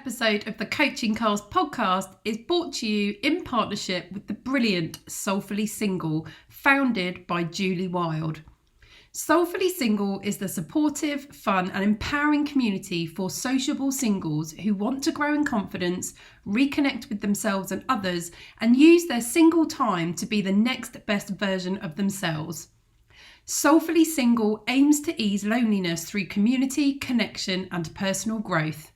episode of the Coaching Cast podcast is brought to you in partnership with the brilliant Soulfully Single, founded by Julie Wild. Soulfully Single is the supportive, fun and empowering community for sociable singles who want to grow in confidence, reconnect with themselves and others, and use their single time to be the next best version of themselves. Soulfully Single aims to ease loneliness through community, connection and personal growth.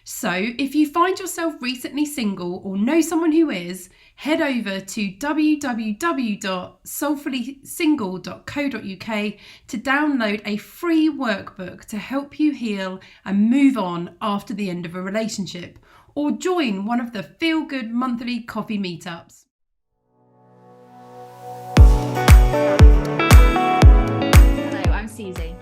So if you find yourself recently single or know someone who is, head over to www.soulfullysingle.co.uk to download a free workbook to help you heal and move on after the end of a relationship, or join one of the feel-good monthly coffee meetups. Hello, I'm Suzy.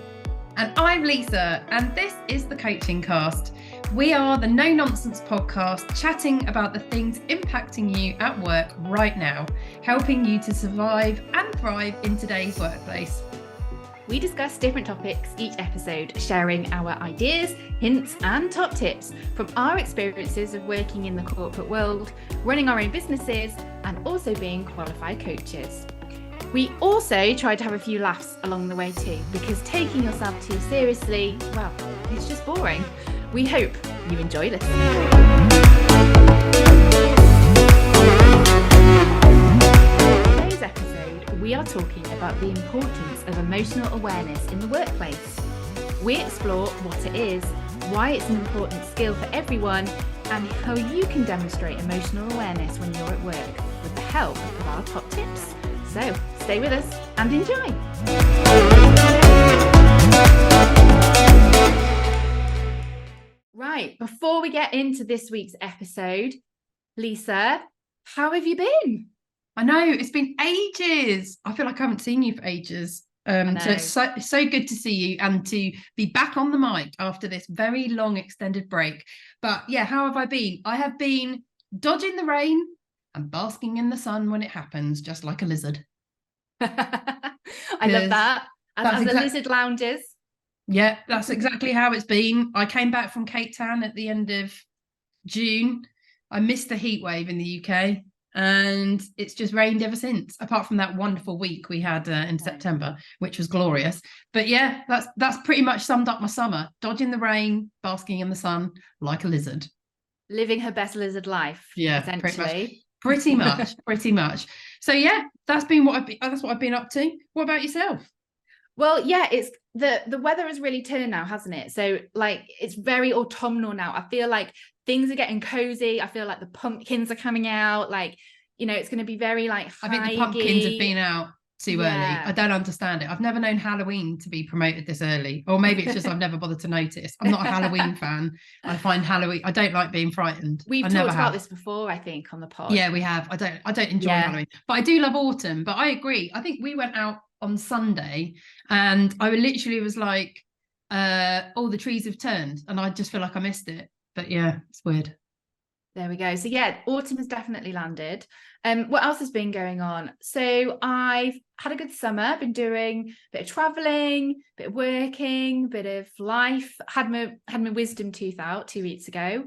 And I'm Lisa, and this is the Coaching Cast. We are the No Nonsense podcast, chatting about the things impacting you at work right now, helping you to survive and thrive in today's workplace. We discuss different topics each episode, sharing our ideas, hints and top tips from our experiences of working in the corporate world, running our own businesses and also being qualified coaches. We also try to have a few laughs along the way too, because taking yourself too seriously, well, it's just boring. We hope you enjoy listening. In today's episode, we are talking about the importance of emotional awareness in the workplace. We explore what it is, why it's an important skill for everyone, and how you can demonstrate emotional awareness when you're at work with the help of our top tips. So stay with us and enjoy. Right, before we get into this week's episode, Lisa, how have you been? I know, it's been ages. I feel like I haven't seen you for ages. So it's so good to see you and to be back on the mic after this very long extended break. But yeah, how have I been? I have been dodging the rain and basking in the sun when it happens, just like a lizard. I love that. As the lizard lounges. Yeah, that's exactly how it's been. I came back from Cape Town at the end of June. I missed the heat wave in the UK and it's just rained ever since, apart from that wonderful week we had in September, which was glorious. But yeah, that's pretty much summed up my summer. Dodging the rain, basking in the sun like a lizard. Living her best lizard life, yeah, essentially. Pretty much. So yeah, that's what I've been up to. What about yourself? Well, yeah, it's the weather has really turned now, hasn't it? So like it's very autumnal now. I feel like things are getting cozy. I feel like the pumpkins are coming out. Like, you know, it's going to be very like I think the pumpkins have been out too early. I don't understand it. I've never known Halloween to be promoted this early, or maybe it's just I've never bothered to notice. I'm not a Halloween fan. I find Halloween, I don't like being frightened. We've talked about this before, I think, on the pod. Yeah, we have. I don't enjoy Halloween, but I do love autumn. But I agree. I think we went out on Sunday and I literally was like, all the trees have turned, and I just feel like I missed it. But yeah, it's weird. There we go. So yeah, autumn has definitely landed. What else has been going on? So I've had a good summer, been doing a bit of traveling, a bit of working, a bit of life. Had my wisdom tooth out 2 weeks ago.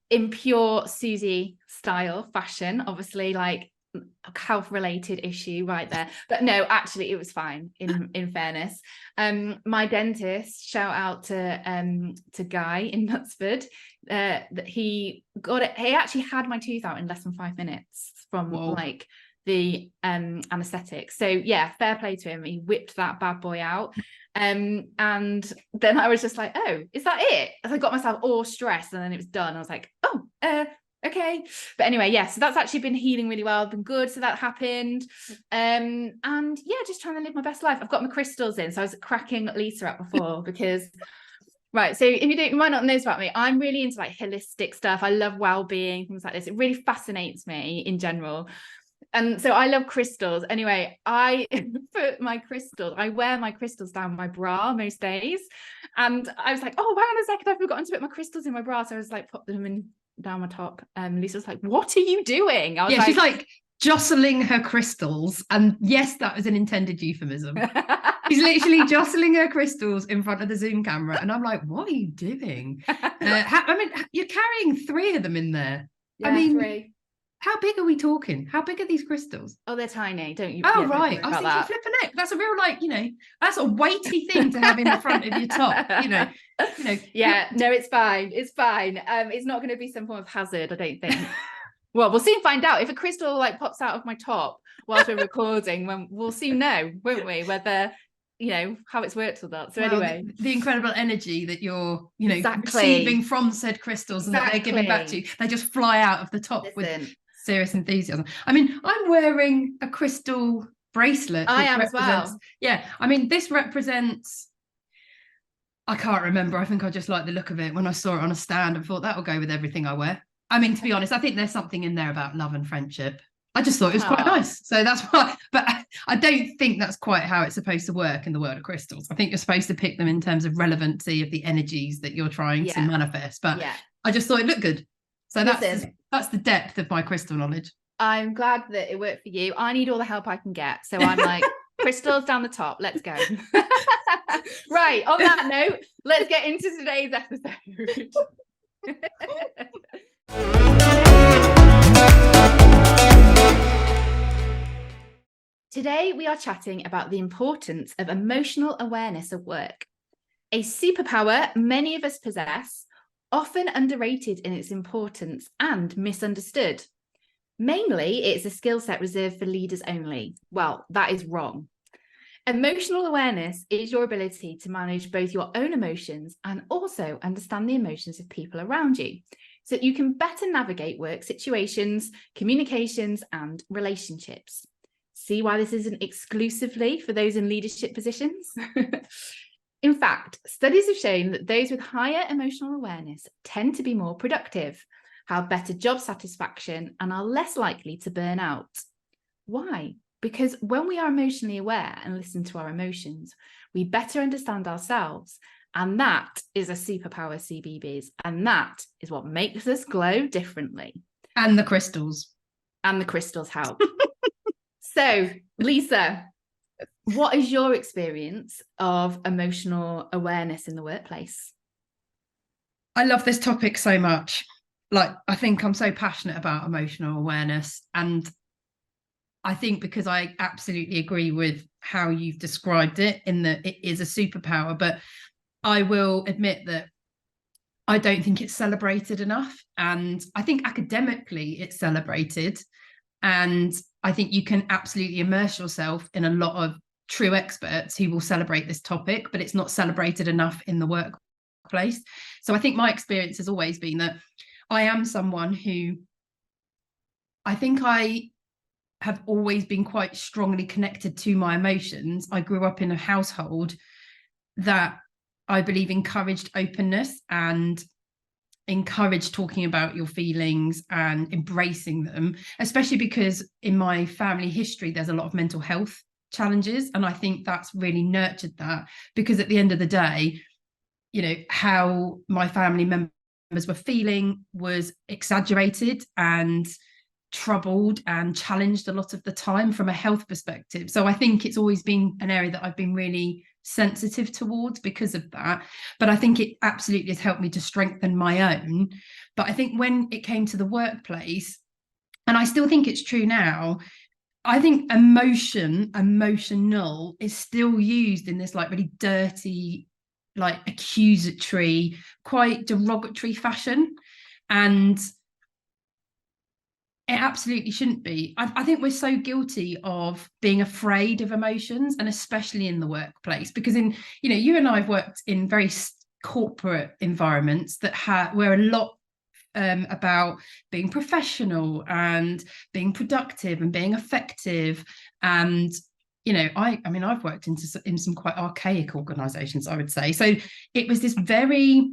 In pure Suzy style fashion, obviously like a health related issue right there, but no, actually it was fine in fairness. My dentist, shout out to Guy in Knutsford, that he got it. He actually had my tooth out in less than 5 minutes from like the anesthetic. So yeah, fair play to him. He whipped that bad boy out. And then I was just like, oh, is that it? As I got myself all stressed, and then it was done. I was like, oh, okay. But anyway, yeah, so that's actually been healing really well, been good. So that happened. And yeah, just trying to live my best life. I've got my crystals in. So I was cracking Lisa up before because right. So if you might not know this about me, I'm really into like holistic stuff. I love well-being, things like this. It really fascinates me in general. And so I love crystals. Anyway, I put my crystals, I wear my crystals down my bra most days. And I was like, oh, hang on a second, I've forgotten to put my crystals in my bra. So I was like, pop them in down my top. Lisa's like, what are you doing? She's like jostling her crystals. And yes, that was an intended euphemism. She's literally jostling her crystals in front of the Zoom camera. And I'm like, what are you doing? I mean, you're carrying 3 of them in there. Yeah, I mean, 3. how big are we talking? How big are these crystals? Oh, they're tiny. Don't you? Oh, Yeah, right. I was thinking flipping it. That's a real, like, that's a weighty thing to have in the front of your top, Yeah, no, it's fine. It's fine. It's not going to be some form of hazard, I don't think. Well, we'll soon find out. If a crystal like pops out of my top whilst we're recording, when we'll soon know, won't we, whether how it's worked or not. So anyway, the incredible energy that you're Exactly. receiving from said crystals and that they're giving back to you, they just fly out of the top with serious enthusiasm. I mean, I'm wearing a crystal bracelet. I am as well. Yeah, I mean, this represents, I can't remember, I think I just liked the look of it when I saw it on a stand and thought that'll go with everything I wear. I mean, to be honest, I think there's something in there about love and friendship. I just thought it was quite nice. So that's why, but I don't think that's quite how it's supposed to work in the world of crystals. I think you're supposed to pick them in terms of relevancy of the energies that you're trying to manifest. But I just thought it looked good. So that's the depth of my crystal knowledge. I'm glad that it worked for you. I need all the help I can get. So I'm like, crystals down the top. Let's go. Right. On that note, let's get into today's episode. Today, we are chatting about the importance of emotional awareness at work, a superpower many of us possess, often underrated in its importance and misunderstood. Mainly, it's a skill set reserved for leaders only. Well, that is wrong. Emotional awareness is your ability to manage both your own emotions and also understand the emotions of people around you, so that you can better navigate work situations, communications, and relationships. See why this isn't exclusively for those in leadership positions? In fact, studies have shown that those with higher emotional awareness tend to be more productive, have better job satisfaction, and are less likely to burn out. Why? Because when we are emotionally aware and listen to our emotions, we better understand ourselves. And that is a superpower, CBBS. And that is what makes us glow differently. And the crystals. And the crystals help. So, Lisa, what is your experience of emotional awareness in the workplace? I love this topic so much. Like, I think I'm so passionate about emotional awareness. And I think because I absolutely agree with how you've described it, in that it is a superpower, but I will admit that I don't think it's celebrated enough. And I think academically it's celebrated. And I think you can absolutely immerse yourself in a lot of true experts who will celebrate this topic, but it's not celebrated enough in the workplace. So I think my experience has always been that I am someone who, I think I have always been quite strongly connected to my emotions. I grew up in a household that I believe encouraged openness and encourage talking about your feelings and embracing them, especially because in my family history there's a lot of mental health challenges, and I think that's really nurtured that, because at the end of the day, how my family members were feeling was exaggerated and troubled and challenged a lot of the time from a health perspective. So I think it's always been an area that I've been really sensitive towards because of that. But I think it absolutely has helped me to strengthen my own. But I think when it came to the workplace, and I still think it's true now, I think emotional is still used in this like really dirty, like accusatory, quite derogatory fashion. And it absolutely shouldn't be. I think we're so guilty of being afraid of emotions, and especially in the workplace, because you and I have worked in very corporate environments that where a lot about being professional and being productive and being effective. And I've worked in some quite archaic organizations, I would say. So it was this very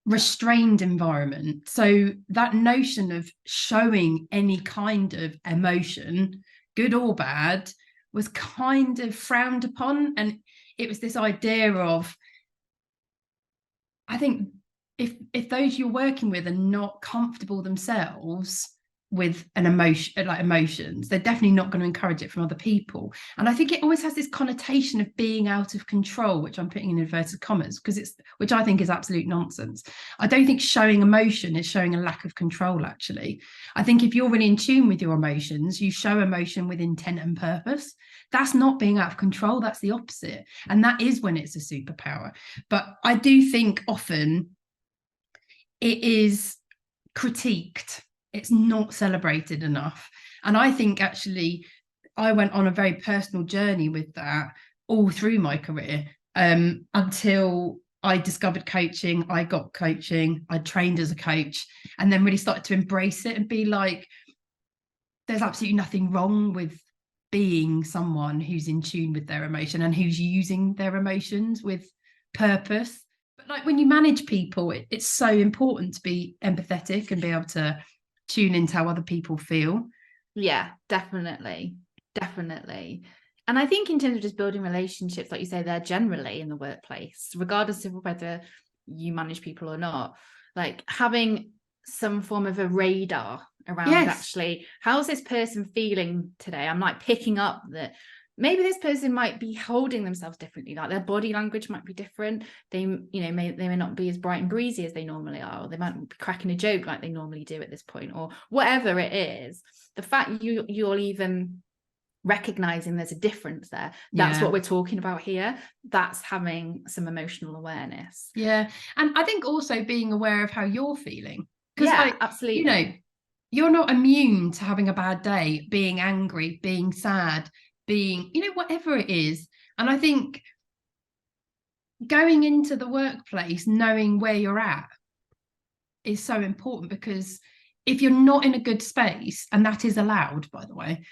restrained environment. So that notion of showing any kind of emotion, good or bad, was kind of frowned upon. And it was this idea of, I think if those you're working with are not comfortable themselves, with an emotion, like emotions. They're definitely not going to encourage it from other people. And I think it always has this connotation of being out of control, which I'm putting in inverted commas, which I think is absolute nonsense. I don't think showing emotion is showing a lack of control, actually. I think if you're really in tune with your emotions, you show emotion with intent and purpose. That's not being out of control. That's the opposite. And that is when it's a superpower. But I do think often it is critiqued, it's not celebrated enough. And I think actually I went on a very personal journey with that all through my career, until I discovered coaching. I got coaching, I trained as a coach, and then really started to embrace it and be like, there's absolutely nothing wrong with being someone who's in tune with their emotion and who's using their emotions with purpose. But like when you manage people, it's so important to be empathetic and be able to tune into how other people feel. Yeah, definitely. And I think in terms of just building relationships, like you say, they're generally in the workplace, regardless of whether you manage people or not, like having some form of a radar around, actually, how's this person feeling today? I'm like picking up that maybe this person might be holding themselves differently, like their body language might be different. They may not be as bright and breezy as they normally are, or they might be cracking a joke like they normally do at this point, or whatever it is. The fact you're even recognizing there's a difference there, that's what we're talking about here. That's having some emotional awareness. And I think also being aware of how you're feeling, because absolutely, you're not immune to having a bad day, being angry, being sad, being, whatever it is. And I think going into the workplace knowing where you're at is so important, because if you're not in a good space, and that is allowed, by the way,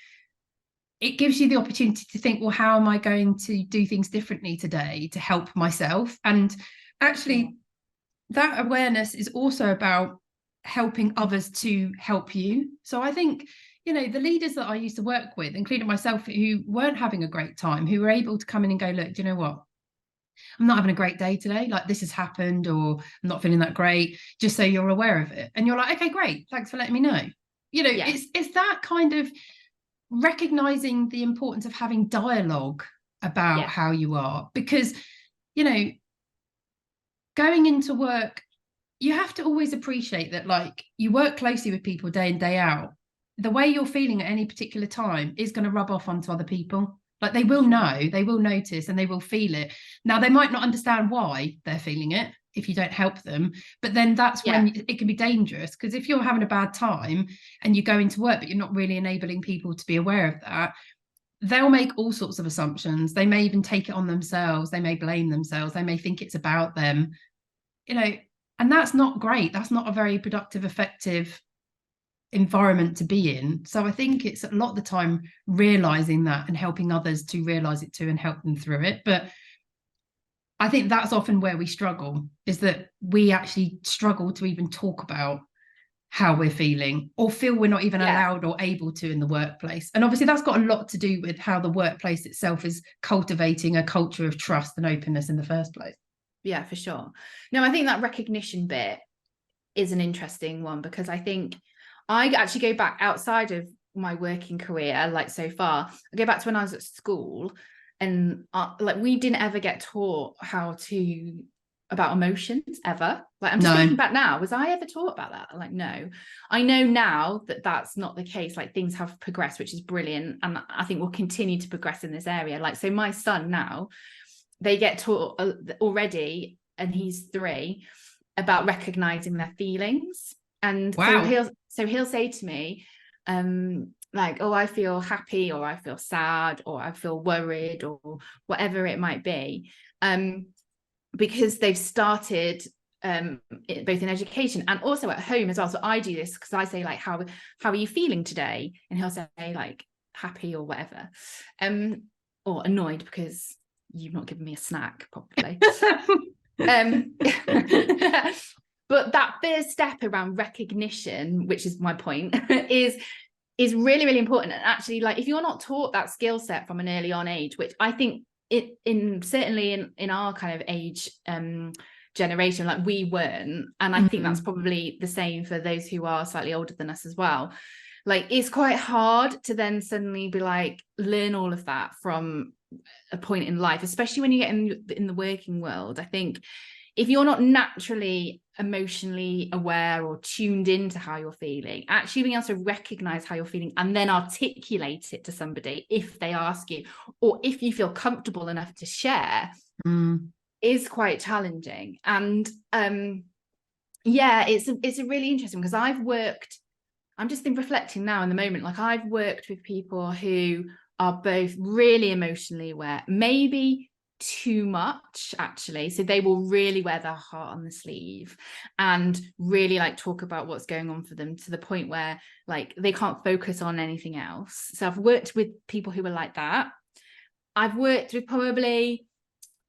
it gives you the opportunity to think, well, how am I going to do things differently today to help myself? And actually, that awareness is also about helping others to help you. So I think, the leaders that I used to work with, including myself, who weren't having a great time, who were able to come in and go, look, do you know what? I'm not having a great day today. Like, this has happened, or I'm not feeling that great, just so you're aware of it. And you're like, okay, great. Thanks for letting me know. It's that kind of recognizing the importance of having dialogue about how you are, because going into work, you have to always appreciate that, like, you work closely with people day in, day out. The way you're feeling at any particular time is going to rub off onto other people. Like, they will know, they will notice, and they will feel it. Now, they might not understand why they're feeling it if you don't help them, but then that's when it can be dangerous, because if you're having a bad time and you go into work but you're not really enabling people to be aware of that, they'll make all sorts of assumptions. They may even take it on themselves. They may blame themselves. They may think it's about them, and that's not great. That's not a very productive, effective environment to be in. So I think it's a lot of the time realizing that and helping others to realize it too and help them through it. But I think that's often where we struggle, is that we actually struggle to even talk about how we're feeling, or feel we're not even allowed or able to in the workplace. And obviously that's got a lot to do with how the workplace itself is cultivating a culture of trust and openness in the first place. Yeah, for sure. No, I think that recognition bit is an interesting one, because I think I actually go back outside of my working career, like so far. I go back to when I was at school, and like we didn't ever get taught about emotions ever. Like, I'm just thinking back now, was I ever taught about that? Like, no. I know now that that's not the case. Like, things have progressed, which is brilliant, and I think we'll continue to progress in this area. Like, so my son now, they get taught already, and he's 3, about recognizing their feelings. And so he'll say to me, like, oh, I feel happy, or I feel sad, or I feel worried, or whatever it might be, because they've started both in education and also at home as well. So I do this because I say, like, how are you feeling today? And he'll say, like, happy or whatever, or annoyed because you've not given me a snack probably. But that first step around recognition, which is my point, is really, really important. And actually, like, if you're not taught that skill set from an early on age, which I think certainly in our kind of age generation, like, we weren't, and I think that's probably the same for those who are slightly older than us as well. like it's quite hard to then suddenly be like learn all of that from a point in life, especially when you get in the working world. I think if you're not naturally emotionally aware or tuned into how you're feeling, actually being able to recognize how you're feeling and then articulate it to somebody if they ask you, or if you feel comfortable enough to share, is quite challenging. And yeah, it's a really interesting, because I'm just reflecting now in the moment, like I've worked with people who are both really emotionally aware, maybe too much actually, so they will really wear their heart on the sleeve and really like talk about what's going on for them, to the point where like they can't focus on anything else. So I've worked with people who are like that. I've worked with probably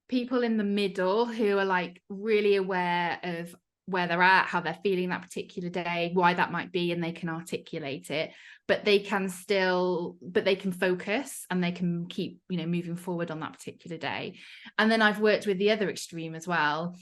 people in the middle who are like really aware of where they're at, how they're feeling that particular day, why that might be, and they can articulate it, but they can focus and they can keep, you know, moving forward on that particular day. And then I've worked with the other extreme as well,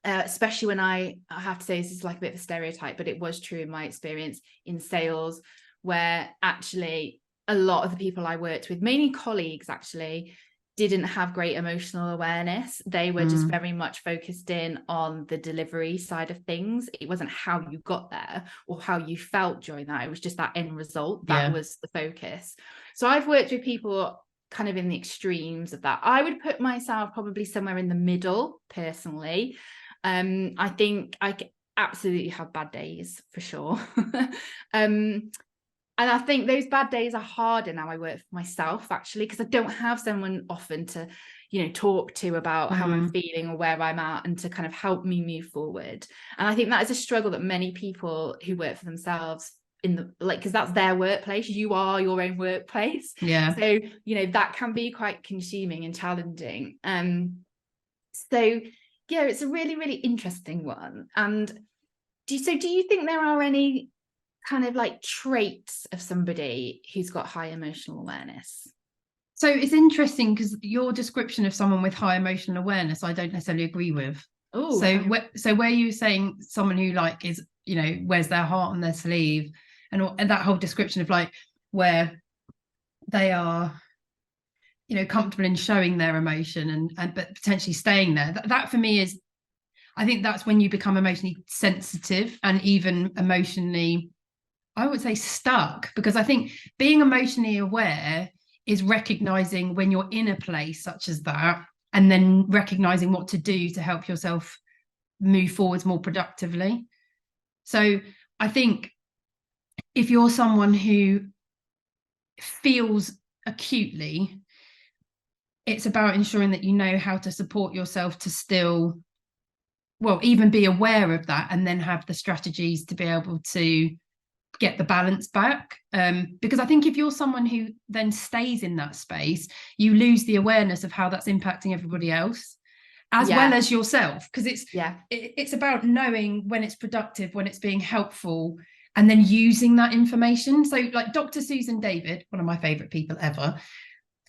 especially when I have to say, this is like a bit of a stereotype, but it was true in my experience in sales, where actually a lot of the people I worked with, mainly colleagues actually, didn't have great emotional awareness. They were just very much focused in on the delivery side of things. It wasn't how you got there or how you felt during that. It was just that end result that was the focus. So I've worked with people kind of in the extremes of that. I would put myself probably somewhere in the middle personally. I think I absolutely have bad days for sure. And I think those bad days are harder now I work for myself, actually, because I don't have someone often to, you know, talk to about how I'm feeling or where I'm at, and to kind of help me move forward. And I think that is a struggle that many people who work for themselves because that's their workplace. You are your own workplace. Yeah. So, you know, that can be quite consuming and challenging. So yeah, it's a really, really interesting one. And do you think there are any kind of like traits of somebody who's got high emotional awareness? So it's interesting, because your description of someone with high emotional awareness, I don't necessarily agree with. So where you were saying someone who like is, you know, wears their heart on their sleeve, and that whole description of like where they are, you know, comfortable in showing their emotion and but potentially staying there, that for me is, I think that's when you become emotionally sensitive and even emotionally, I would say, stuck. Because I think being emotionally aware is recognizing when you're in a place such as that, and then recognizing what to do to help yourself move forwards more productively. So I think if you're someone who feels acutely, it's about ensuring that you know how to support yourself to still, well, even be aware of that, and then have the strategies to be able to get the balance back. Because I think if you're someone who then stays in that space, you lose the awareness of how that's impacting everybody else, as well as yourself. Because it's about knowing when it's productive, when it's being helpful, and then using that information. So like Dr. Susan David, one of my favorite people ever,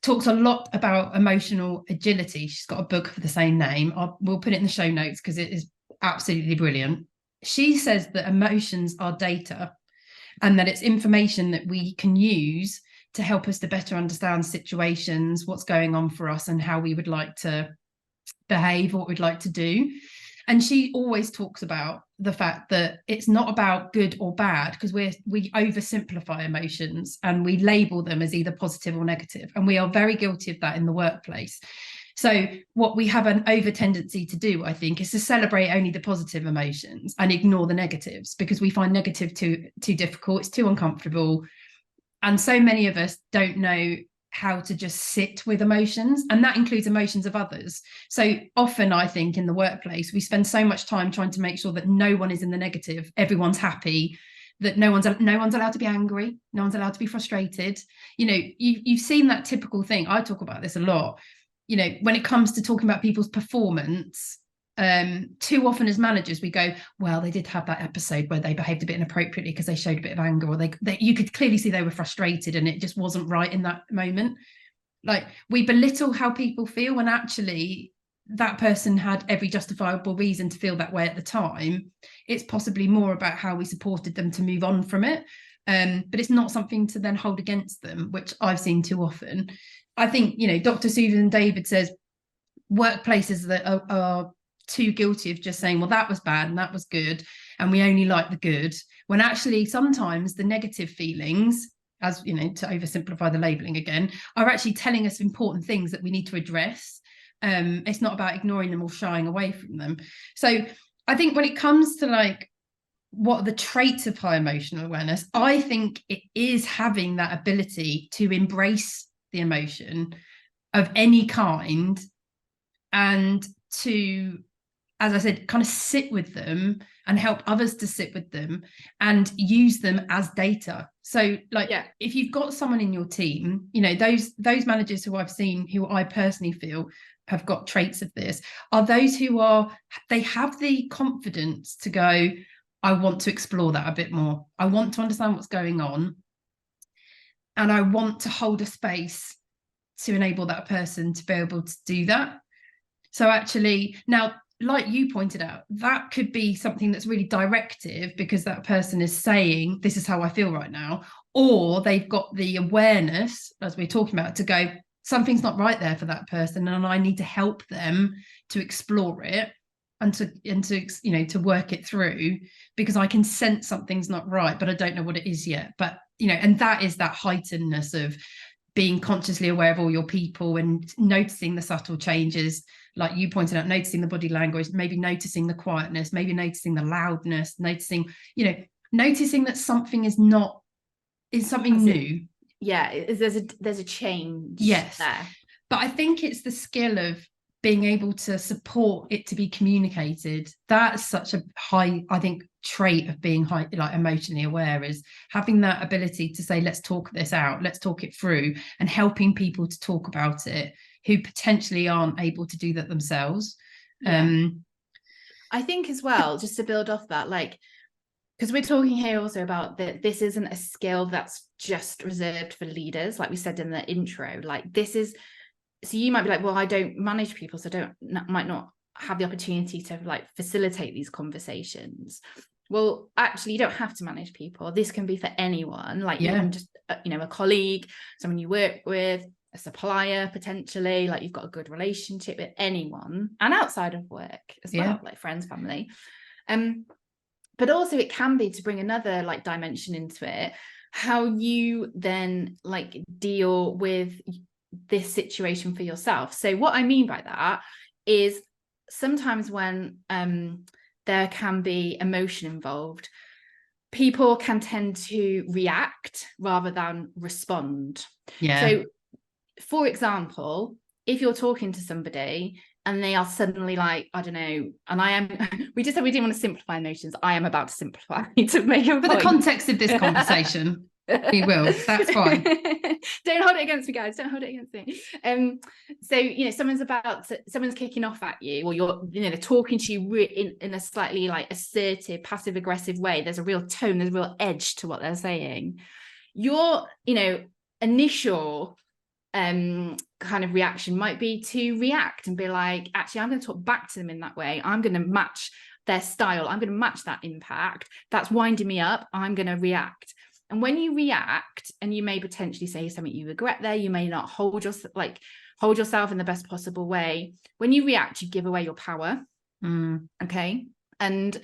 talks a lot about emotional agility. She's got a book for the same name. We'll put it in the show notes because it is absolutely brilliant. She says that emotions are data, and that it's information that we can use to help us to better understand situations, what's going on for us, and how we would like to behave, what we'd like to do. And she always talks about the fact that it's not about good or bad, because we oversimplify emotions and we label them as either positive or negative. And we are very guilty of that in the workplace. So what we have an over tendency to do, I think, is to celebrate only the positive emotions and ignore the negatives, because we find negative too difficult, it's too uncomfortable. And so many of us don't know how to just sit with emotions, and that includes emotions of others. So often I think in the workplace we spend so much time trying to make sure that no one is in the negative, everyone's happy, that no one's allowed to be angry, no one's allowed to be frustrated. You know, you've seen that typical thing. I talk about this a lot, you know, when it comes to talking about people's performance. Too often as managers we go, well, they did have that episode where they behaved a bit inappropriately because they showed a bit of anger, or they you could clearly see they were frustrated and it just wasn't right in that moment. Like, we belittle how people feel when actually that person had every justifiable reason to feel that way at the time. It's possibly more about how we supported them to move on from it. But it's not something to then hold against them, which I've seen too often. I think, Dr. Susan David says workplaces that are too guilty of just saying, well, that was bad and that was good, and we only like the good, when actually sometimes the negative feelings, as to oversimplify the labeling again, are actually telling us important things that we need to address. It's not about ignoring them or shying away from them. So I think when it comes to like what are the traits of high emotional awareness, I think it is having that ability to embrace the emotion of any kind, and to, as I said, kind of sit with them and help others to sit with them and use them as data. So if you've got someone in your team, those managers who I've seen, who I personally feel have got traits of this, are those who they have the confidence to go, I want to explore that a bit more. I want to understand what's going on. And I want to hold a space to enable that person to be able to do that. So actually, now, like you pointed out, that could be something that's really directive because that person is saying, this is how I feel right now. Or they've got the awareness, as we're talking about, to go, something's not right there for that person, and I need to help them to explore it and to work it through, because I can sense something's not right, but I don't know what it is yet. But, and that is that heightenedness of being consciously aware of all your people and noticing the subtle changes, like you pointed out, noticing the body language, maybe noticing the quietness, maybe noticing the loudness, noticing that something is something new. There's a change. Yes. There. But I think it's the skill of being able to support it to be communicated. That's such a high, I think, trait of being emotionally aware, is having that ability to say, let's talk this out, let's talk it through, and helping people to talk about it who potentially aren't able to do that themselves. I think as well, just to build off that, because we're talking here also about that this isn't a skill that's just reserved for leaders, like we said in the intro. This is, so you might be like, well, I don't manage people, so might not have the opportunity to facilitate these conversations. Well, actually, you don't have to manage people. This can be for anyone, even just a colleague, someone you work with, a supplier potentially, you've got a good relationship with anyone, and outside of work as well, like friends, family. But also it can be, to bring another dimension into it, how you then deal with this situation for yourself. So what I mean by that is sometimes when there can be emotion involved, people can tend to react rather than respond. So for example, if you're talking to somebody and they are suddenly I don't know, and we just said we didn't want to simplify emotions. I am about to simplify to make a point. For the context of this conversation, we will. That's fine. Don't hold it against me, guys. Don't hold it against me. So someone's kicking off at you, or they're talking to you in a slightly assertive, passive aggressive way. There's a real tone, there's a real edge to what they're saying. Your initial kind of reaction might be to react and be like, actually, I'm going to talk back to them in that way. I'm going to match their style. I'm going to match that impact. That's winding me up. I'm going to react. And when you react, and you may potentially say something you regret there, you may not hold yourself in the best possible way. When you react, you give away your power. Okay. And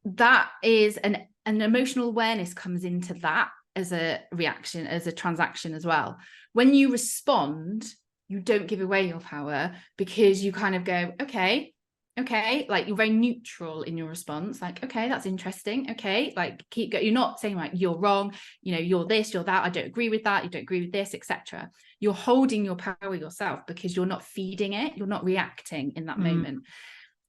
that is an emotional awareness comes into that as a reaction, as a transaction as well. When you respond, you don't give away your power, because you kind of go, okay, you're very neutral in your response. Okay, that's interesting. Okay, keep going. You're not saying you're wrong, you're this, you're that, I don't agree with that, you don't agree with this, etc. You're holding your power yourself, because you're not feeding it, you're not reacting in that moment.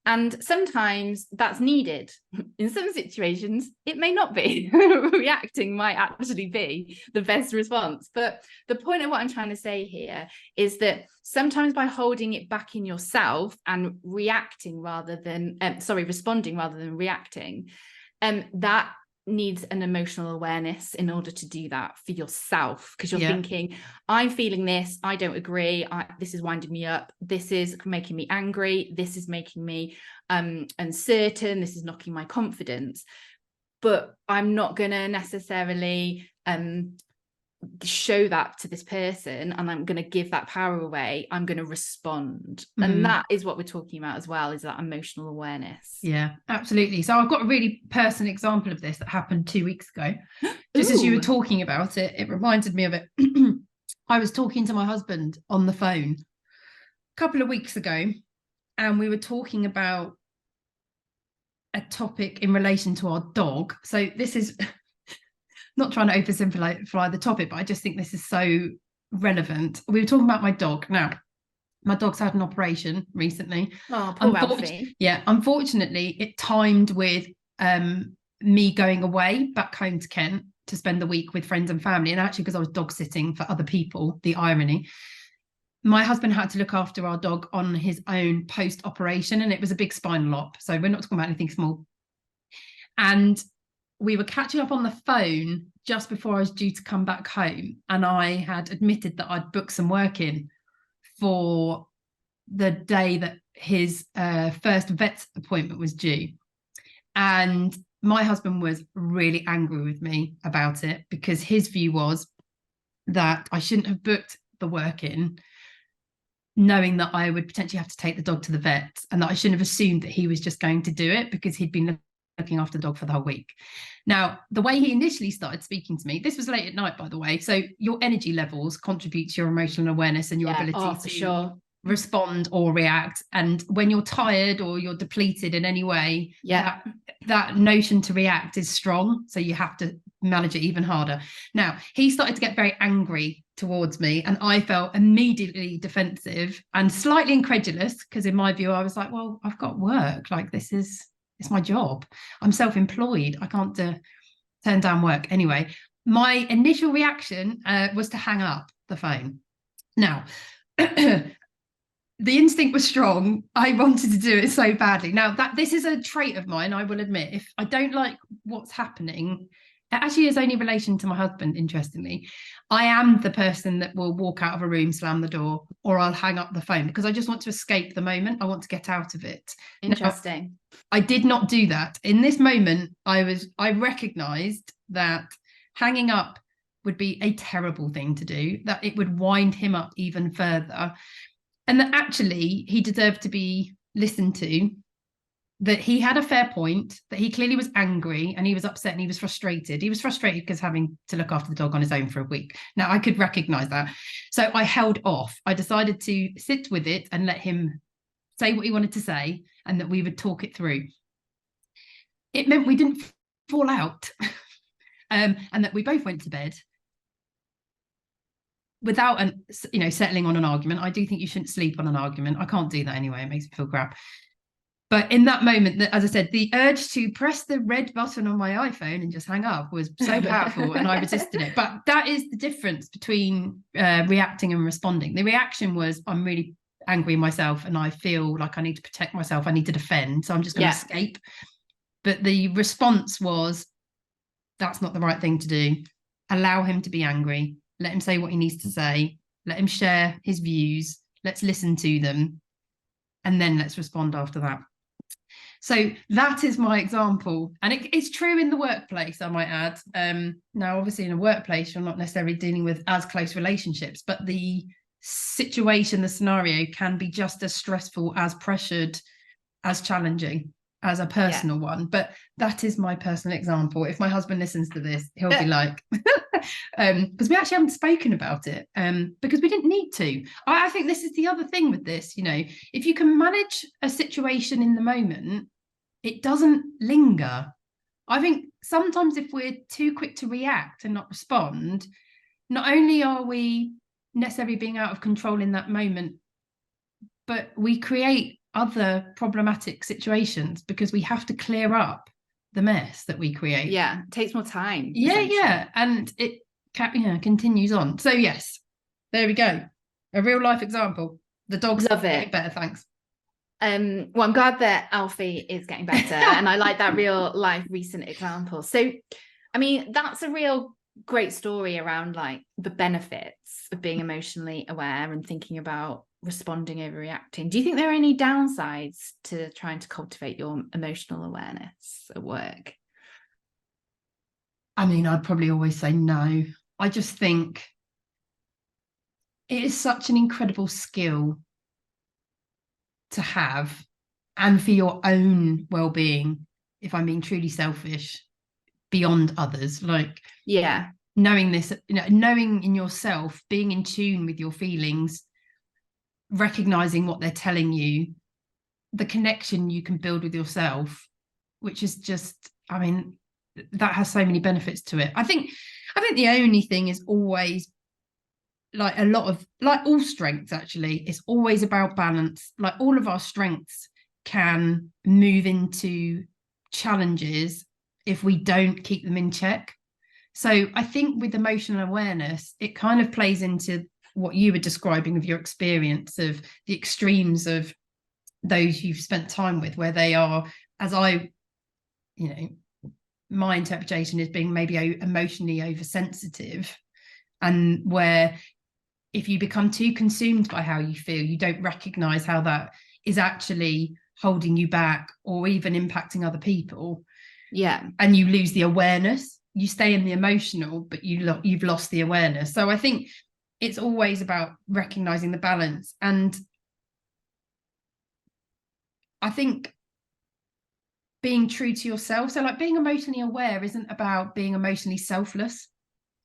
And sometimes that's needed. In some situations, it may not be. Reacting might actually be the best response. But the point of what I'm trying to say here is that sometimes by holding it back in yourself and responding rather than reacting, that needs an emotional awareness in order to do that for yourself, because you're thinking, I'm feeling this, I don't agree, this is winding me up, this is making me angry, this is making me uncertain, this is knocking my confidence. but I'm not going to necessarily show that to this person, and I'm going to give that power away. I'm going to respond. And that is what we're talking about as well, is that emotional awareness. Yeah, absolutely. So I've got a really personal example of this that happened 2 weeks ago. Just as you were talking about it, it reminded me of it. I was talking to my husband on the phone a couple of weeks ago, and we were talking about a topic in relation to our dog. So this is not trying to oversimplify the topic, but I just think this is so relevant. We were talking about my dog. Now, my dog's had an operation recently. Oh, poor Alfie. Yeah, unfortunately, it timed with me going away back home to Kent to spend the week with friends and family. And actually, because I was dog sitting for other people, the irony, my husband had to look after our dog on his own post-operation, and it was a big spinal op. So we're not talking about anything small. And we were catching up on the phone just before I was due to come back home. And I had admitted that I'd booked some work in for the day that his first vet appointment was due. And my husband was really angry with me about it, because his view was that I shouldn't have booked the work in knowing that I would potentially have to take the dog to the vet, and that I shouldn't have assumed that he was just going to do it because he'd been looking after the dog for the whole week. Now, the way he initially started speaking to me, this was late at night, by the way, so your energy levels contribute to your emotional awareness and your ability to respond or react. And when you're tired or you're depleted in any way, that notion to react is strong, so you have to manage it even harder. Now, he started to get very angry towards me, and I felt immediately defensive and slightly incredulous, because in my view I was like, well, I've got work, like it's my job, I'm self-employed, I can't turn down work. Anyway, my initial reaction was to hang up the phone. Now the instinct was strong. I wanted to do it so badly. Now, this is a trait of mine, I will admit. If I don't like what's happening, it actually is only relation to my husband, interestingly. I am the person that will walk out of a room, slam the door, or I'll hang up the phone, because I just want to escape the moment. I want to get out of it. Interesting. Now, I did not do that. In this moment, I recognized that hanging up would be a terrible thing to do, that it would wind him up even further, and that actually he deserved to be listened to, that he had a fair point, that he clearly was angry and he was upset and he was frustrated. He was frustrated because having to look after the dog on his own for a week. Now, I could recognize that. So I held off. I decided to sit with it and let him say what he wanted to say, and that we would talk it through. It meant we didn't fall out and that we both went to bed without settling on an argument. I do think you shouldn't sleep on an argument. I can't do that anyway. It makes me feel crap. But in that moment, as I said, the urge to press the red button on my iPhone and just hang up was so powerful, and I resisted it. But that is the difference between reacting and responding. The reaction was, I'm really angry myself and I feel like I need to protect myself. I need to defend. So I'm just going to escape. But the response was, that's not the right thing to do. Allow him to be angry. Let him say what he needs to say. Let him share his views. Let's listen to them. And then let's respond after that. So that is my example. And it's true in the workplace, I might add. Now, obviously, in a workplace, you're not necessarily dealing with as close relationships, but the situation, the scenario can be just as stressful, as pressured, as challenging as a personal one. But that is my personal example. If my husband listens to this, he'll be like, because we actually haven't spoken about it, because we didn't need to. I think this is the other thing with this, if you can manage a situation in the moment, it doesn't linger. I think sometimes if we're too quick to react and not respond, not only are we necessarily being out of control in that moment, but we create other problematic situations because we have to clear up the mess that we create. Yeah, it takes more time. Yeah, and it continues on. So yes, there we go. A real life example. The dog's getting better, thanks. Well, I'm glad that Alfie is getting better, and I like that real life recent example. So, I mean, that's a real great story around like the benefits of being emotionally aware and thinking about responding over reacting. Do you think there are any downsides to trying to cultivate your emotional awareness at work? I mean, I'd probably always say no. I just think it is such an incredible skill to have, and for your own well-being, if I'm being truly selfish, beyond others, like Yeah. knowing this, knowing in yourself, being in tune with your feelings, recognizing what they're telling you, the connection you can build with yourself, which is just, I mean, that has so many benefits to it. I think the only thing is always, like a lot of, like all strengths actually, it's always about balance. Like all of our strengths can move into challenges if we don't keep them in check. So I think with emotional awareness, it kind of plays into what you were describing of your experience of the extremes of those you've spent time with, where they are, as I, you know, my interpretation is being maybe emotionally oversensitive, and where if you become too consumed by how you feel, you don't recognize how that is actually holding you back or even impacting other people. Yeah. And you lose the awareness. You stay in the emotional, but you've lost the awareness. So I think it's always about recognizing the balance. And I think being true to yourself. So like being emotionally aware isn't about being emotionally selfless.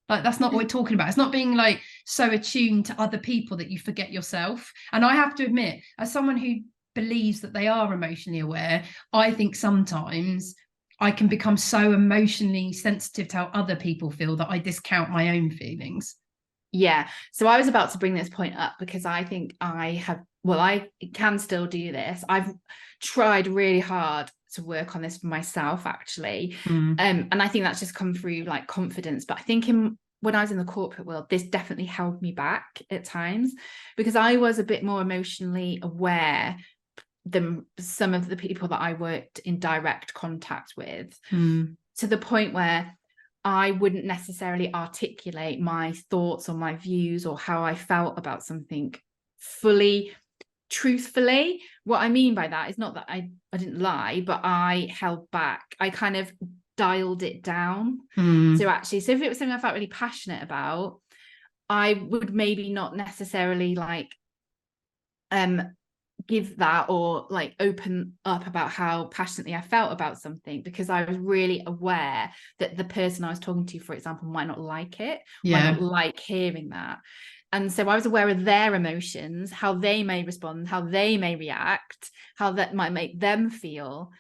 Like that's not what we're talking about. It's not being like so attuned to other people that you forget yourself. And I have to admit, as someone who believes that they are emotionally aware, I think sometimes I can become so emotionally sensitive to how other people feel that I discount my own feelings. Yeah. So I was about to bring this point up because I think I can still do this. I've tried really hard to work on this for myself, actually. And I think that's just come through like confidence. But I think when I was in the corporate world, this definitely held me back at times because I was a bit more emotionally aware than some of the people that I worked in direct contact with, to the point where I wouldn't necessarily articulate my thoughts or my views or how I felt about something fully, truthfully. What I mean by that is not that I didn't lie, but I held back. I kind of dialed it down. So if it was something I felt really passionate about, I would maybe not necessarily like give that or like open up about how passionately I felt about something, because I was really aware that the person I was talking to, for example, might not like it, might not like hearing that. And so I was aware of their emotions, how they may respond, how they may react, how that might make them feel.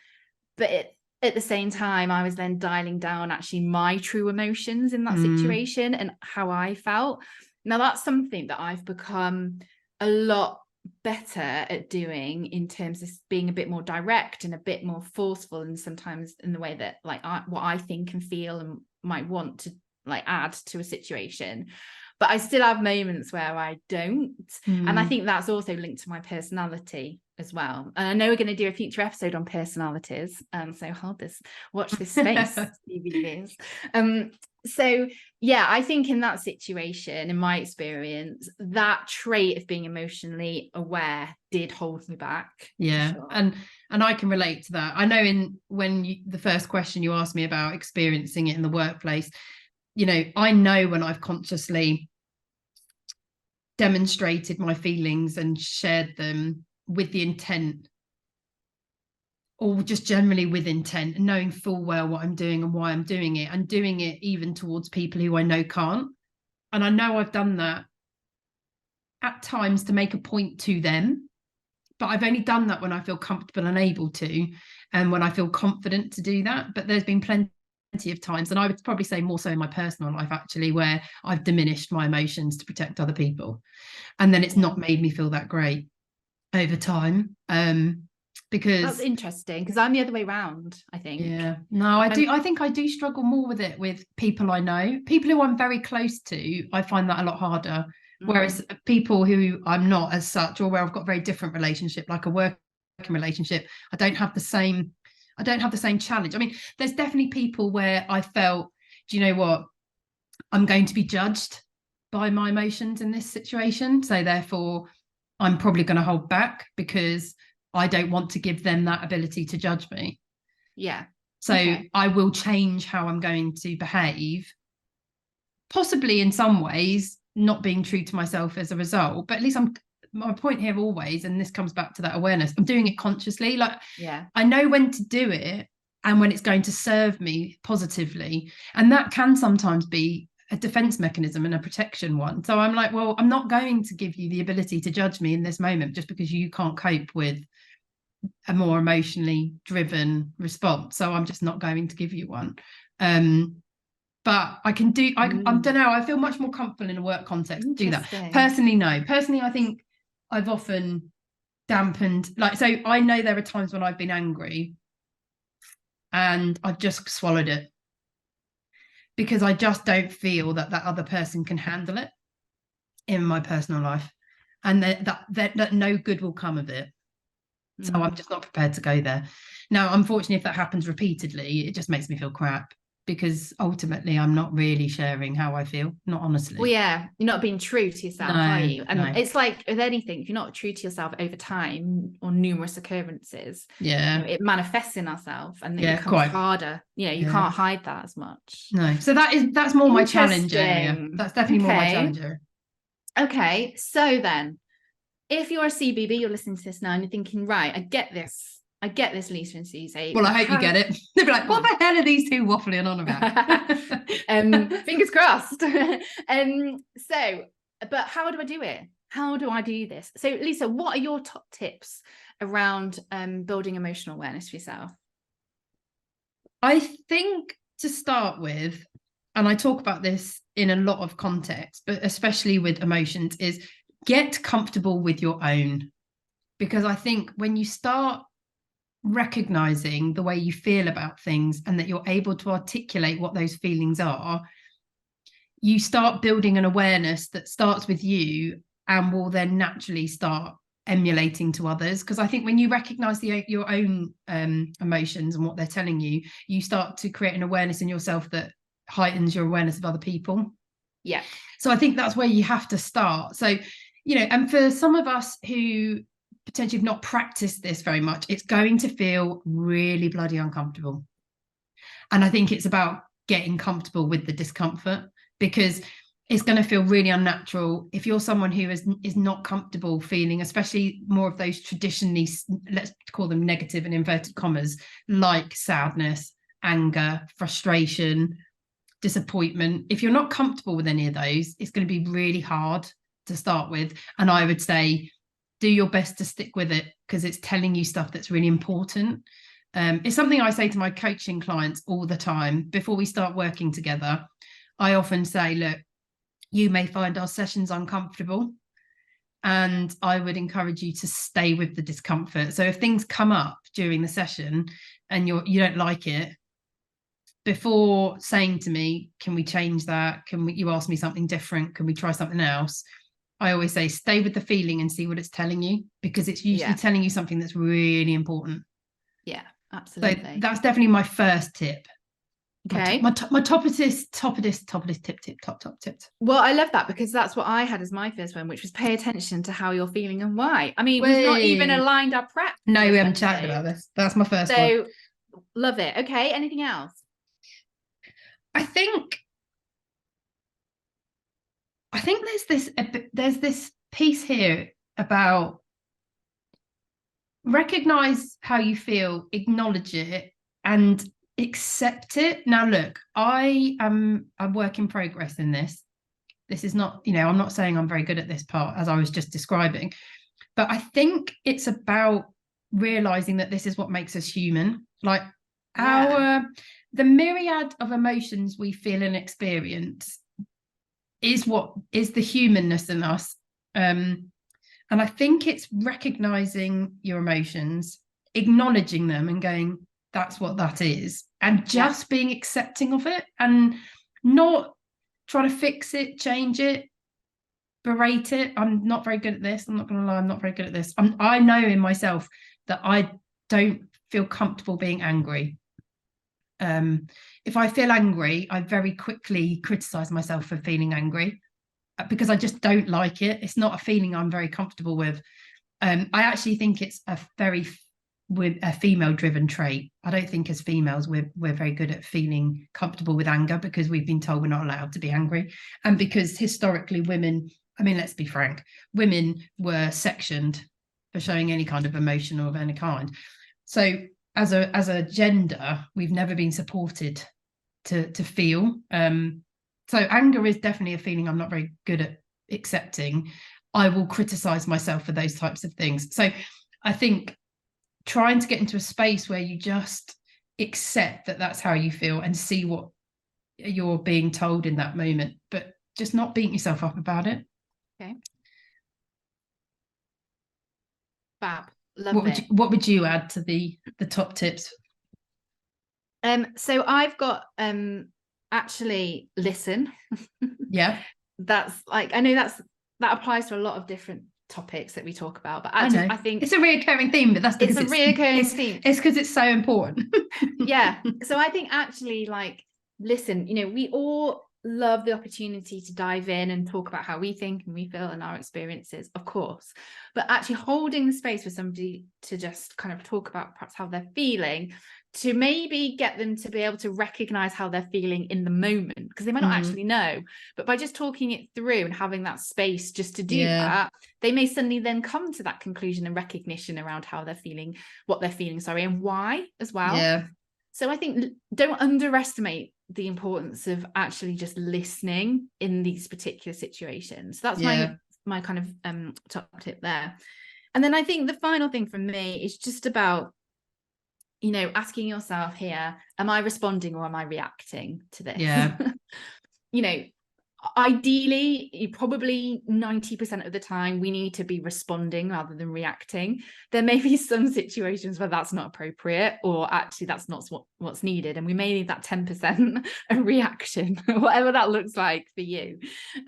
But at the same time, I was then dialing down actually my true emotions in that situation and how I felt. Now, that's something that I've become a lot better at doing in terms of being a bit more direct and a bit more forceful, and sometimes in the way that like what I think and feel and might want to like add to a situation. But I still have moments where I don't. And I think that's also linked to my personality as well. And I know we're going to do a future episode on personalities. So watch this space, CVVs. So yeah, I think in that situation, in my experience, that trait of being emotionally aware did hold me back. Yeah. Sure. And I can relate to that. I know the first question you asked me about experiencing it in the workplace, I know when I've consciously demonstrated my feelings and shared them with the intent, or just generally with intent, and knowing full well what I'm doing and why I'm doing it, and doing it even towards people who I know can't. And I know I've done that at times to make a point to them, but I've only done that when I feel comfortable and able to, and when I feel confident to do that. But there's been plenty of times, and I would probably say more so in my personal life actually, where I've diminished my emotions to protect other people, and then it's not made me feel that great over time. Because that's interesting, because I'm the other way around, I think. I think I do struggle more with it with people I know. People who I'm very close to, I find that a lot harder. Whereas people who I'm not as such, or where I've got a very different relationship, like a working relationship, I don't have the same challenge. I mean, there's definitely people where I felt, do you know what, I'm going to be judged by my emotions in this situation, so therefore I'm probably going to hold back because I don't want to give them that ability to judge me. Yeah. So I will change how I'm going to behave, possibly in some ways not being true to myself as a result, but at least my point here always, and this comes back to that awareness, I'm doing it consciously. Like, I know when to do it and when it's going to serve me positively. And that can sometimes be a defense mechanism and a protection one. So I'm like, well, I'm not going to give you the ability to judge me in this moment just because you can't cope with a more emotionally driven response. So I'm just not going to give you one. But I can do, I don't know, I feel much more comfortable in a work context to do that. Personally, no. Personally, I think I've often dampened, like, so I know there are times when I've been angry and I've just swallowed it because I just don't feel that other person can handle it in my personal life, and that no good will come of it. So I'm just not prepared to go there. Now, unfortunately, if that happens repeatedly, it just makes me feel crap, because ultimately I'm not really sharing how I feel, not honestly. Well, yeah, you're not being true to yourself, are you? And it's like with anything, if you're not true to yourself over time or numerous occurrences, it manifests in ourselves, and it becomes harder. You can't hide that as much. No, so that's more my challenge area. That's definitely more my challenge area. Okay, so then, if you're a CBB, you're listening to this now and you're thinking, right, I get this, Lisa and Suzy. Well, I hope you get it. They'll be like, what the hell are these two waffling on about? Fingers crossed. But how do I do it? How do I do this? So, Lisa, what are your top tips around building emotional awareness for yourself? I think, to start with, and I talk about this in a lot of contexts, but especially with emotions, is get comfortable with your own. Because I think when you start recognizing the way you feel about things and that you're able to articulate what those feelings are, you start building an awareness that starts with you and will then naturally start emulating to others. Because I think when you recognize your own emotions and what they're telling you, you start to create an awareness in yourself that heightens your awareness of other people. Yeah. So I think that's where you have to start. So, and for some of us who potentially have not practiced this very much, it's going to feel really bloody uncomfortable. And I think it's about getting comfortable with the discomfort, because it's going to feel really unnatural if you're someone who is not comfortable feeling, especially more of those traditionally, let's call them negative and inverted commas, like sadness, anger, frustration, disappointment. If you're not comfortable with any of those, it's going to be really hard to start with. And I would say, do your best to stick with it, because it's telling you stuff that's really important. It's something I say to my coaching clients all the time. Before we start working together, I often say, look, you may find our sessions uncomfortable, and I would encourage you to stay with the discomfort. So if things come up during the session and you don't like it, before saying to me, can we change that? You ask me something different? Can we try something else? I always say, stay with the feeling and see what it's telling you, because it's usually telling you something that's really important. Yeah, absolutely. So that's definitely my first tip. Okay. My toppest tip. Well, I love that, because that's what I had as my first one, which was pay attention to how you're feeling and why. I mean, we've not even aligned our practice. No, we haven't chatted about this. That's my first one. So, love it. Okay, anything else? I think there's this piece here about recognize how you feel, acknowledge it, and accept it. Now, look, I am a work in progress in this. This is not, I'm not saying I'm very good at this part, as I was just describing, but I think it's about realizing that this is what makes us human. Like the myriad of emotions we feel and experience is what is the humanness in us. And I think it's recognizing your emotions, acknowledging them and going, that's what that is, and just being accepting of it, and not trying to fix it, change it, berate it. I'm not very good at this. I'm not going to lie. I'm not very good at this. I know in myself that I don't feel comfortable being angry. If I feel angry, I very quickly criticize myself for feeling angry, because I just don't like it. It's not a feeling I'm very comfortable with. I actually think it's a very with a female driven trait. I don't think as females we're very good at feeling comfortable with anger, because we've been told we're not allowed to be angry, and because historically women, I mean, let's be frank, women were sectioned for showing any kind of emotion or of any kind. So as a gender, we've never been supported to feel. So anger is definitely a feeling I'm not very good at accepting. I will criticize myself for those types of things. So I think trying to get into a space where you just accept that that's how you feel and see what you're being told in that moment, but just not beating yourself up about it. Okay. Fab. Love it. What would you add to the top tips? So I've got actually listen. Yeah. That's like, I know that applies to a lot of different topics that we talk about, but actually I think it's a reoccurring theme, but that's because it's a reoccurring theme. It's because it's so important. Yeah. So I think actually, like, listen, you know, we all love the opportunity to dive in and talk about how we think and we feel and our experiences, of course, but actually holding the space for somebody to just kind of talk about perhaps how they're feeling, to maybe get them to be able to recognize how they're feeling in the moment, because they might not actually know, but by just talking it through and having that space just to do that, they may suddenly then come to that conclusion and recognition around how they're feeling, what they're feeling, and why as well. So I think don't underestimate the importance of actually just listening in these particular situations. That's my kind of top tip there. And then I think the final thing from me is just about, you know, asking yourself here, am I responding or am I reacting to this? You know, ideally, probably 90% of the time we need to be responding rather than reacting. There may be some situations where that's not appropriate, or actually that's not what's needed, and we may need that 10% a reaction, whatever that looks like for you.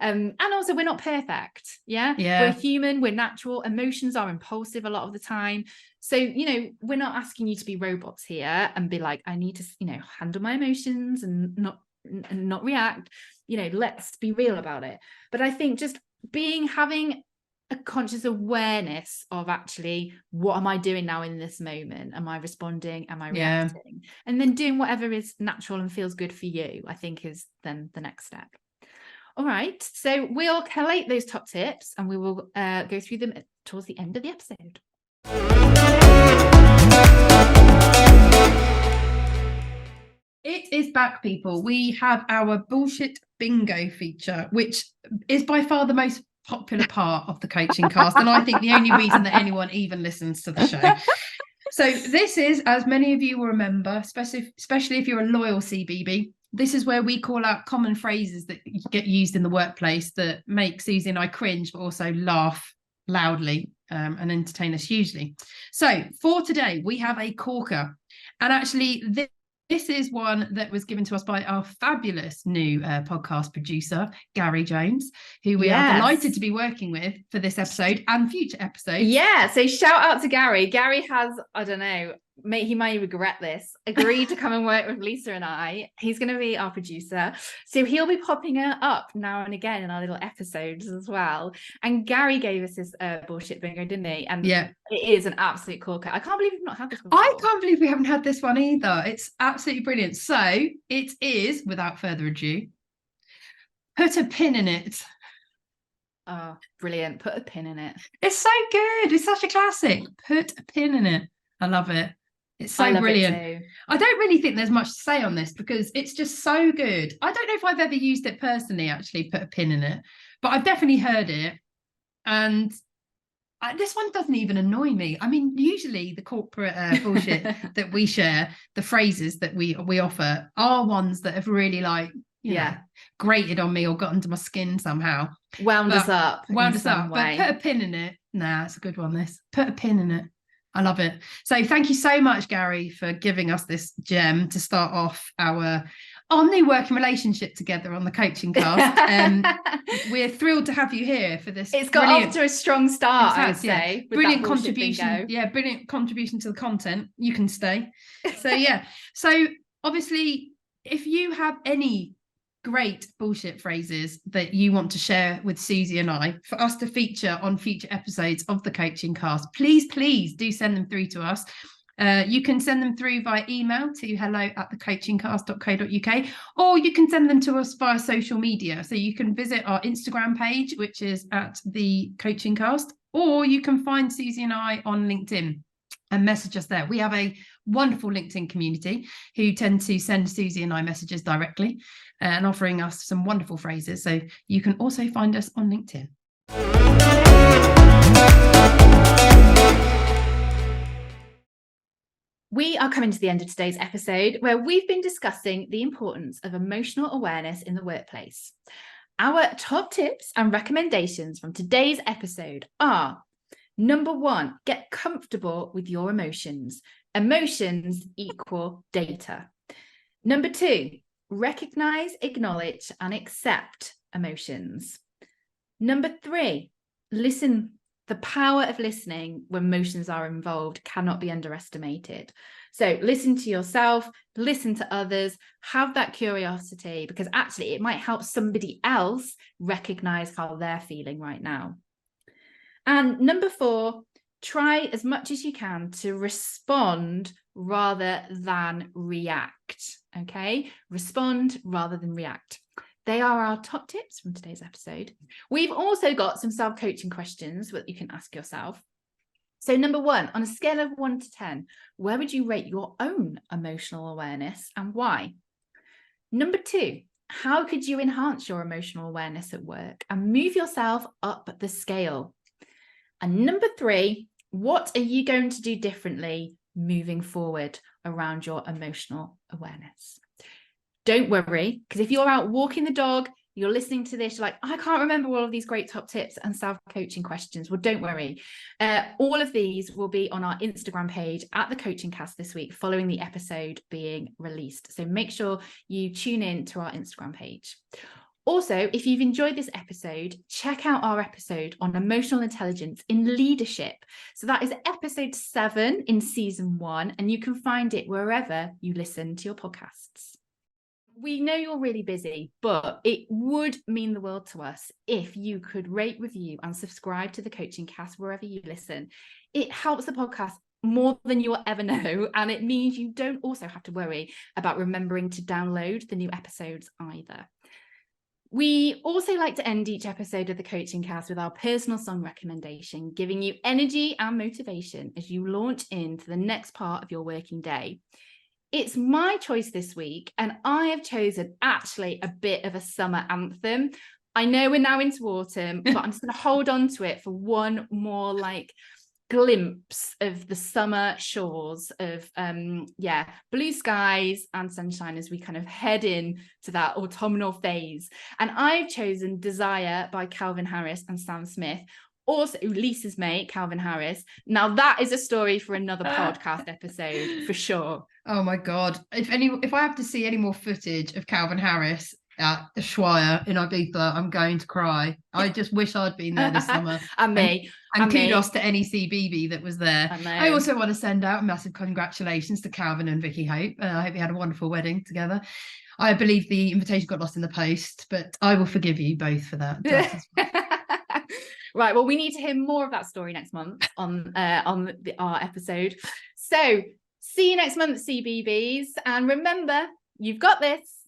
And also, we're not perfect. We're human, we're natural, emotions are impulsive a lot of the time. So, you know, we're not asking you to be robots here and be like, I need to, you know, handle my emotions and not react. You know, let's be real about it. But I think just having a conscious awareness of actually, what am I doing now in this moment? Am I responding? Am I reacting? And then doing whatever is natural and feels good for you, I think is then the next step. All right. So we'll collate those top tips and we will go through them towards the end of the episode. It is back, people. We have our bullshit bingo feature, which is by far the most popular part of the coaching cast, and I think the only reason that anyone even listens to the show. So this is, as many of you will remember, especially if you're a loyal CBB, this is where we call out common phrases that get used in the workplace that make Suzy and I cringe, but also laugh loudly and entertain us hugely. So for today, we have a corker. And actually, this is one that was given to us by our fabulous new podcast producer, Gary Jones, who we are delighted to be working with for this episode and future episodes. Yeah, so shout out to Gary. Gary has, I don't know, he may regret this, agreed to come and work with Lisa and I. He's going to be our producer. So he'll be popping her up now and again in our little episodes as well. And Gary gave us this bullshit bingo, didn't he? And it is an absolute corker. I can't believe we've not had this one before. I can't believe we haven't had this one either. It's absolutely brilliant. So it is, without further ado, put a pin in it. Oh, brilliant. Put a pin in it. It's so good. It's such a classic. Put a pin in it. I love it. It's so brilliant. I don't really think there's much to say on this because it's just so good. I don't know if I've ever used it personally, actually, put a pin in it, but I've definitely heard it. And this one doesn't even annoy me. I mean, usually the corporate bullshit that we share, the phrases that we offer are ones that have really you know, grated on me or got under my skin somehow. Wound us up. But put a pin in it. Nah, it's a good one, this. Put a pin in it. I love it. So thank you so much, Gary, for giving us this gem to start off our new working relationship together on the coaching cast. We're thrilled to have you here for this. It's got off to a strong start, I would say. Brilliant contribution. Yeah, brilliant contribution to the content. You can stay. So so obviously, if you have any great bullshit phrases that you want to share with Suzy and I for us to feature on future episodes of the coaching cast, please do send them through to us. You can send them through via email to hello@thecoachingcast.co.uk, or you can send them to us via social media. So you can visit our Instagram page, which is at the Coaching Cast, or you can find Suzy and I on LinkedIn and message us there. We have a wonderful LinkedIn community who tend to send Suzy and I messages directly and offering us some wonderful phrases. So you can also find us on LinkedIn. We are coming to the end of today's episode, where we've been discussing the importance of emotional awareness in the workplace. Our top tips and recommendations from today's episode are: number 1, get comfortable with your emotions. Emotions equal data. Number 2, recognize, acknowledge, and accept emotions. Number 3, listen. The power of listening when emotions are involved cannot be underestimated. So listen to yourself, listen to others, have that curiosity, because actually it might help somebody else recognize how they're feeling right now. And number 4, try as much as you can to respond rather than react. Okay? Respond rather than react. They are our top tips from today's episode. We've also got some self-coaching questions that you can ask yourself. So number 1, on a scale of 1 to 10, where would you rate your own emotional awareness and why? Number 2, how could you enhance your emotional awareness at work and move yourself up the scale? And number 3, what are you going to do differently moving forward around your emotional awareness? Don't worry, because if you're out walking the dog, you're listening to this, you're like, I can't remember all of these great top tips and self-coaching questions. Well, don't worry. All of these will be on our Instagram page at the Coaching Cast this week, following the episode being released. So make sure you tune in to our Instagram page. Also, if you've enjoyed this episode, check out our episode on emotional intelligence in leadership. So that is episode 7 in season 1, and you can find it wherever you listen to your podcasts. We know you're really busy, but it would mean the world to us if you could rate, review, and subscribe to the Coaching Cast wherever you listen. It helps the podcast more than you'll ever know, and it means you don't also have to worry about remembering to download the new episodes either. We also like to end each episode of the Coaching Cast with our personal song recommendation, giving you energy and motivation as you launch into the next part of your working day. It's my choice this week, and I have chosen actually a bit of a summer anthem. I know we're now into autumn, but I'm just going to hold on to it for one more glimpse of the summer shores of blue skies and sunshine as we kind of head in to that autumnal phase. And I've chosen Desire by Calvin Harris and Sam Smith. Also, Lisa's mate, Calvin Harris. Now that is a story for another podcast episode for sure. Oh my God. If I have to see any more footage of Calvin Harris at the Schweier in Ibiza, I'm going to cry. I just wish I'd been there this summer. And kudos to any CBB that was there. I also want to send out massive congratulations to Calvin and Vicky Hope. I hope you had a wonderful wedding together. I believe the invitation got lost in the post, but I will forgive you both for that. Right, well, we need to hear more of that story next month on our episode. So see you next month, CBBS, and remember, you've got this.